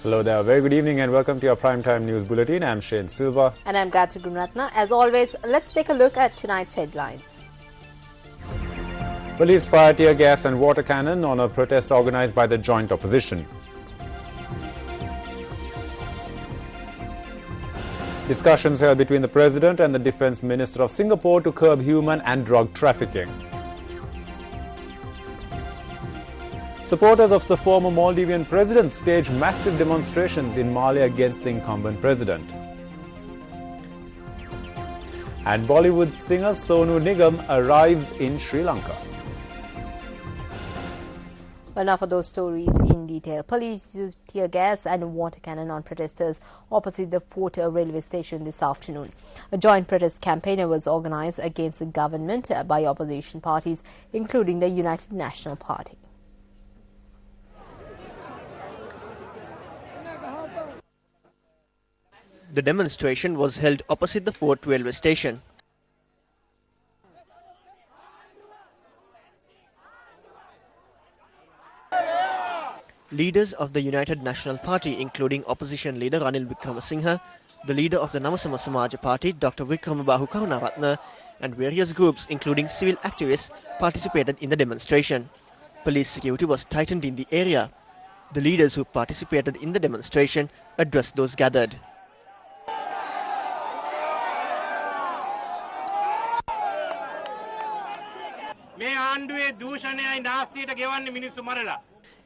Hello there, very good evening and welcome to your Primetime News Bulletin. I'm Shane Silva. And I'm Gayatri Gunratna. As always, let's take a look at tonight's headlines. Police fire tear gas and water cannon on a protest organized by the joint opposition. Discussions held between the President and the Defence Minister of Singapore to curb human and drug trafficking. Supporters of the former Maldivian president staged massive demonstrations in Mali against the incumbent president. And Bollywood singer Sonu Nigam arrives in Sri Lanka. Well, now for those stories in detail. Police used tear gas and water cannon on protesters opposite the Fort railway station this afternoon. A joint protest campaign was organized against the government by opposition parties, including the United National Party. The demonstration was held opposite the Fort railway station. Leaders of the United National Party, including opposition leader Ranil Wickremesinghe, the leader of the Namasama Samaja Party, Dr. Wickremabahu Karunaratne, and various groups, including civil activists, participated in the demonstration. Police security was tightened in the area. The leaders who participated in the demonstration addressed those gathered.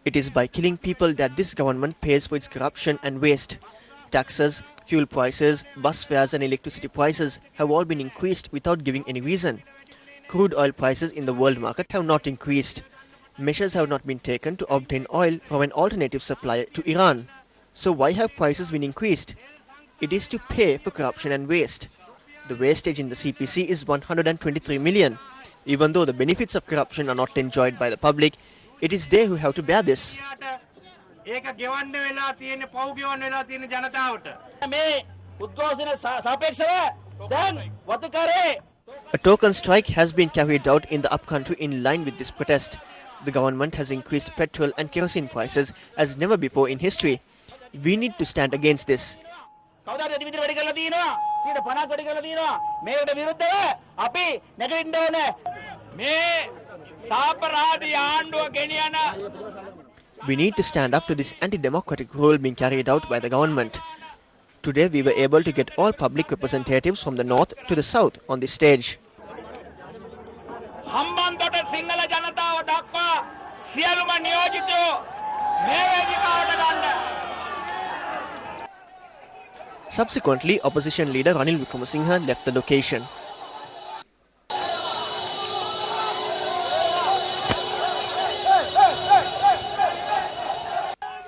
It is by killing people that this government pays for its corruption and waste. Taxes, fuel prices, bus fares and electricity prices have all been increased without giving any reason. Crude oil prices in the world market have not increased. Measures have not been taken to obtain oil from an alternative supplier to Iran. So why have prices been increased? It is to pay for corruption and waste. The wastage in the CPC is 123 million. Even though the benefits of corruption are not enjoyed by the public, it is they who have to bear this. A token strike has been carried out in the upcountry in line with this protest. The government has increased petrol and kerosene prices as never before in history. We need to stand against this. We need to stand up to this anti-democratic rule being carried out by the government. Today we were able to get all public representatives from the north to the south on this stage. Subsequently, opposition leader Ranil Wickremesinghe left the location.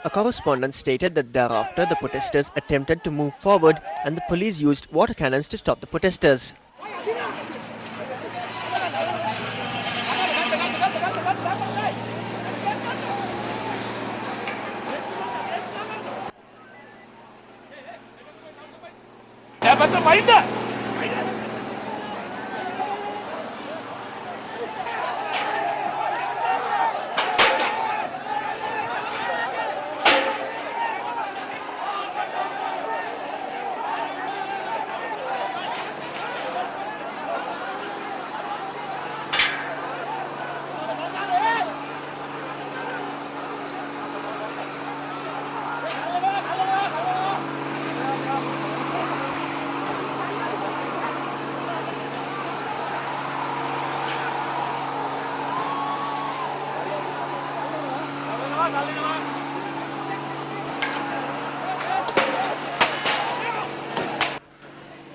A correspondent stated that thereafter the protesters attempted to move forward and the police used water cannons to stop the protesters.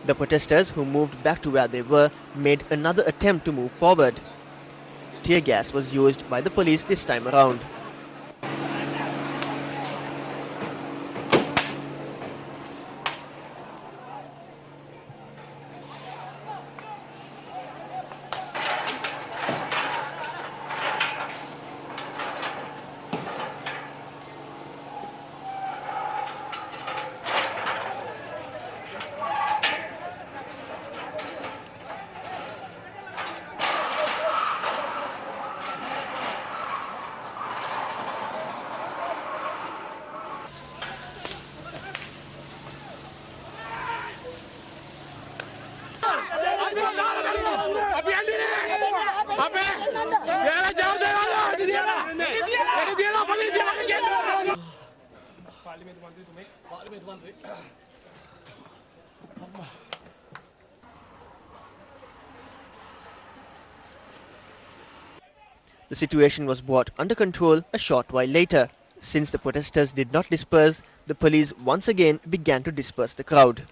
The protesters, who moved back to where they were, made another attempt to move forward. Tear gas was used by the police this time around. The situation was brought under control a short while later. Since the protesters did not disperse, the police once again began to disperse the crowd.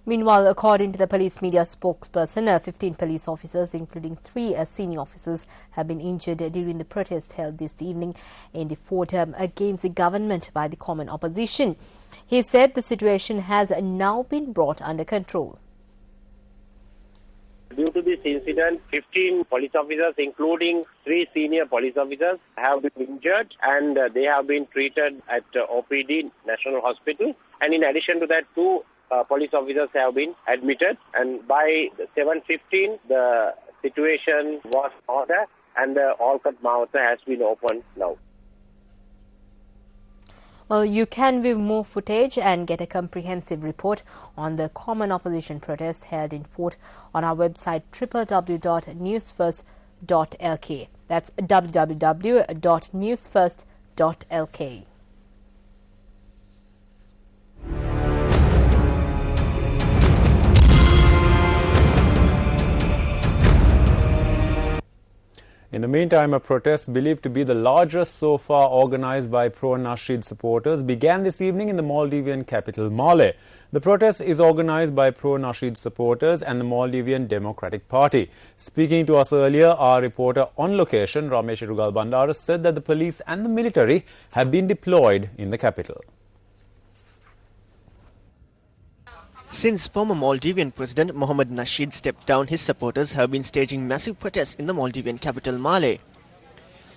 Meanwhile, according to the police media spokesperson, 15 police officers, including 3 senior officers, have been injured during the protest held this evening in the fort against the government by the common opposition. He said the situation has now been brought under control. Due to this incident, 15 police officers, including 3 senior police officers, have been injured and they have been treated at OPD National Hospital. And in addition to that, 2 police officers have been admitted, and by 7:15 the situation was ordered and the All-Cut Mawata has been opened now. Well, you can view more footage and get a comprehensive report on the common opposition protest held in Fort on our website www.newsfirst.lk. That's www.newsfirst.lk. In the meantime, a protest believed to be the largest so far organized by pro-Nasheed supporters began this evening in the Maldivian capital, Male. The protest is organized by pro-Nasheed supporters and the Maldivian Democratic Party. Speaking to us earlier, our reporter on location, Ramesh Irugal Bandara, said that the police and the military have been deployed in the capital. Since former Maldivian President Mohamed Nasheed stepped down, his supporters have been staging massive protests in the Maldivian capital, Male.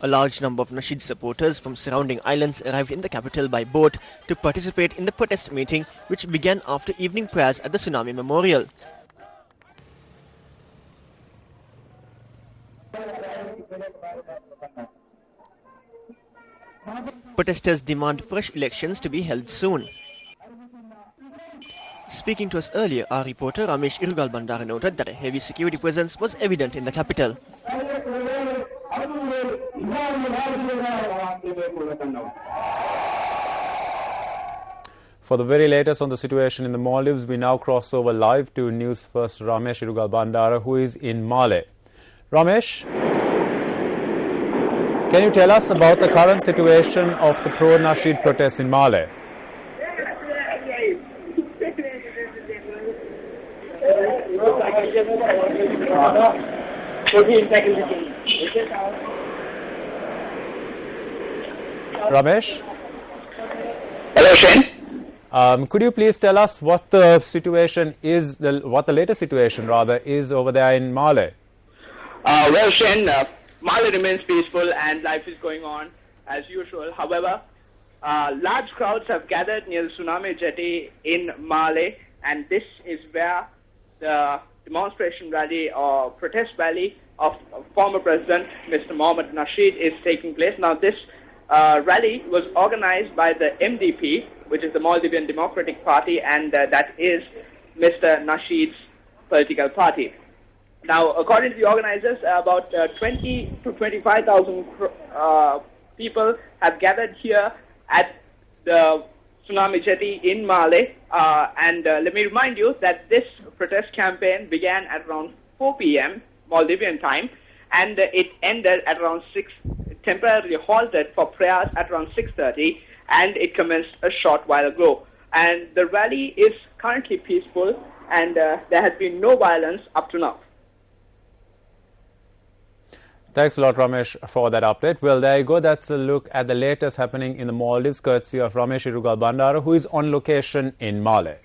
A large number of Nasheed supporters from surrounding islands arrived in the capital by boat to participate in the protest meeting, which began after evening prayers at the Tsunami Memorial. Protesters demand fresh elections to be held soon. Speaking to us earlier, our reporter Ramesh Irugal Bandara noted that a heavy security presence was evident in the capital. For the very latest on the situation in the Maldives, we now cross over live to News First Ramesh Irugal Bandara, who is in Male. Ramesh, can you tell us about the current situation of the pro-Nasheed protests in Male? Ramesh? Hello, Shane. Could you please tell us what the situation is, what the latest situation rather is over there in Male? Well, Shane, Male remains peaceful and life is going on as usual. However, large crowds have gathered near the Tsunami Jetty in Male, and this is where the demonstration rally or protest rally of former President Mr. Mohamed Nasheed is taking place. Now, this rally was organized by the MDP, which is the Maldivian Democratic Party, and that is Mr. Nasheed's political party. Now, according to the organizers, about 20 to 25,000 people have gathered here at the Tsunami Jetty in Male, and let me remind you that this protest campaign began at around 4 p.m. Maldivian time, and it ended at around 6, temporarily halted for prayers at around 6:30, and it commenced a short while ago. And the rally is currently peaceful, and there has been no violence up to now. Thanks a lot, Ramesh, for that update. Well, there you go. That's a look at the latest happening in the Maldives, courtesy of Ramesh Irugal Bandara, who is on location in Male.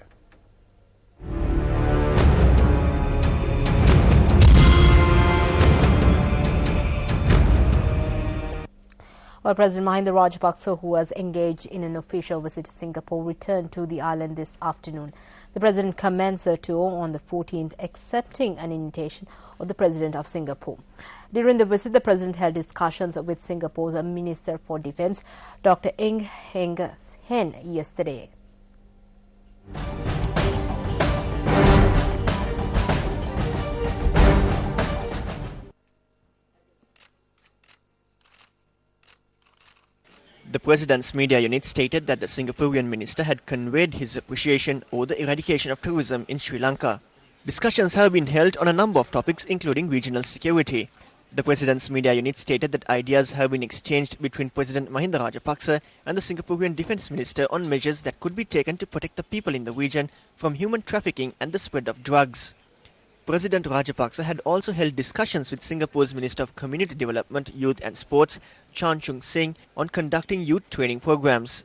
Well, President Mahinda Rajapaksa, who was engaged in an official visit to Singapore, returned to the island this afternoon. The president commenced a tour on the 14th, accepting an invitation of the President of Singapore. During the visit, the president held discussions with Singapore's Minister for Defence, Dr. Ng Heng Hen, yesterday. The President's media unit stated that the Singaporean minister had conveyed his appreciation over the eradication of terrorism in Sri Lanka. Discussions have been held on a number of topics, including regional security. The President's media unit stated that ideas have been exchanged between President Mahinda Rajapaksa and the Singaporean Defence Minister on measures that could be taken to protect the people in the region from human trafficking and the spread of drugs. President Rajapaksa had also held discussions with Singapore's Minister of Community Development, Youth and Sports, Chan Chung Sing, on conducting youth training programs.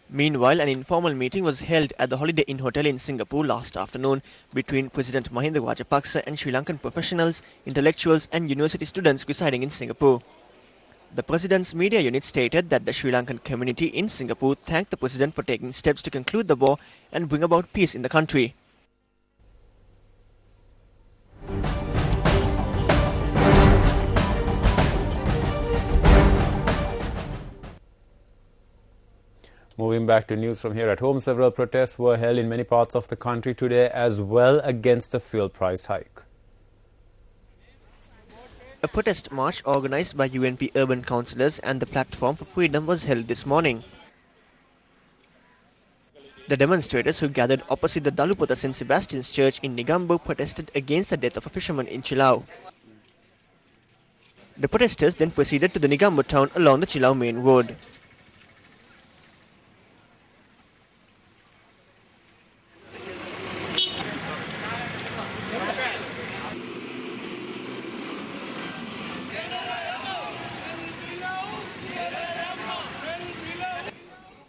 Meanwhile, an informal meeting was held at the Holiday Inn Hotel in Singapore last afternoon between President Mahinda Rajapaksa and Sri Lankan professionals, intellectuals and university students residing in Singapore. The President's media unit stated that the Sri Lankan community in Singapore thanked the President for taking steps to conclude the war and bring about peace in the country. Moving back to news from here at home, several protests were held in many parts of the country today as well against the fuel price hike. A protest march organized by UNP urban councillors and the Platform for Freedom was held this morning. The demonstrators, who gathered opposite the Dalupota St. Sebastian's Church in Negombo, protested against the death of a fisherman in Chilau. The protesters then proceeded to the Negombo town along the Chilau main road.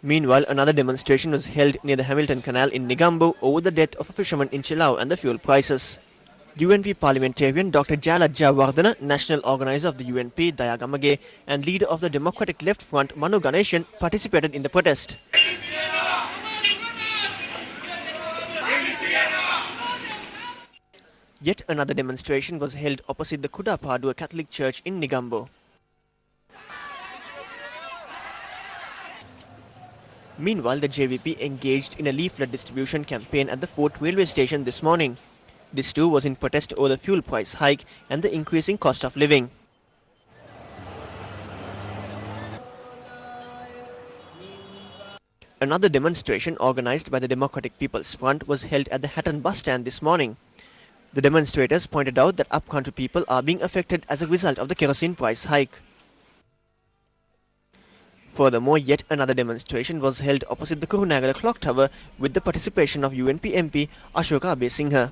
Meanwhile, another demonstration was held near the Hamilton Canal in Negombo over the death of a fisherman in Chilau and the fuel prices. UNP parliamentarian Dr. Jala Jawardana, national organizer of the UNP Dayagamage, and leader of the Democratic Left Front Manu Ganeshan participated in the protest. Yet another demonstration was held opposite the Kuda Padua Catholic Church in Negombo. Meanwhile, the JVP engaged in a leaflet distribution campaign at the Fort railway station this morning. This too was in protest over the fuel price hike and the increasing cost of living. Another demonstration organized by the Democratic People's Front was held at the Hatton bus stand this morning. The demonstrators pointed out that up-country people are being affected as a result of the kerosene price hike. Furthermore, yet another demonstration was held opposite the Kurunagala clock tower with the participation of UNP MP Ashoka Abesinghe.